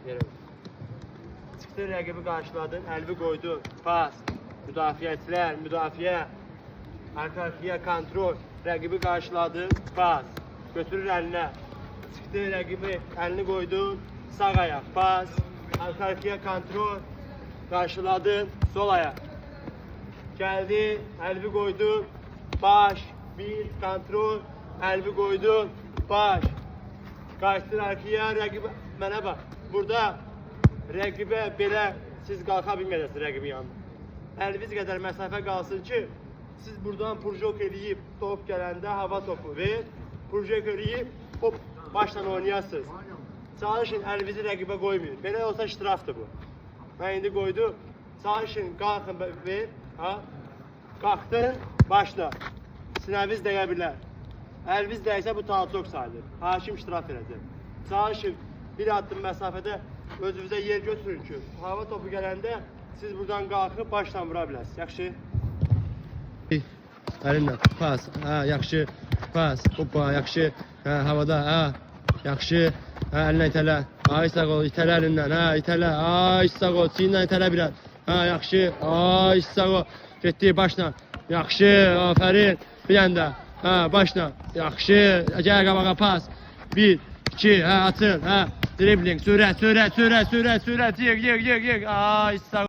Yerə. Çıxdı, rəqibi qarşıladın, əlvi qoydun, pas, müdafiəçilər, müdafiə, arka-arkaya kontrol, rəqibi qarşıladın, pas, götürür əlinə, çıxdı, rəqibi əlini qoydun, sağ ayaq, pas, arka-arkaya kontrol, qarşıladın, sol ayaq, gəldi, əlvi qoydun, baş, bir, kontrol, əlvi qoydun, baş, qaçdır arkaya, rəqibə, mənə bax, burada rəqibə belə siz qalxa bilmədəsiniz rəqibin yanına. Əliniz qədər məsafə qalsın ki, siz buradan purjok eləyib, top gələndə hava topu ver, purjok eləyib, hop, başla oynayasınız. Çalışın, əlinizi rəqibə qoymayın. Belə olsa ştrafdır bu. Mən indi qoydum, çalışın, qalxın, ver, ha, qalxdın, başla. Sinəviz dəyə bilər. Əliniz dəysə bu talçok sayılır. Hakim ştraf edəcək. Çalışın, bir addım məsafədə özünüzə yer götürün ki, hava topu gələndə siz buradan qalxıb başla vura biləsiniz. Yaxşı? Əlinlə, pas, hə, yaxşı, pas, hoppa, yaxşı, hə, havada, hə, yaxşı, hə, əlinlə itələ, ay sağ ol, itələ əlindən, hə, itələ, ay sağ ol, çiyinlə itələ biraz, hə, yaxşı, ay sağ ol, getdi, başla, yaxşı, afərin, bir yəndə, hə, başla, yaxşı, gəl qabağa pas, 1, 2, hə, açın, hə, dribling, sürət, yığ, ay sağ ol.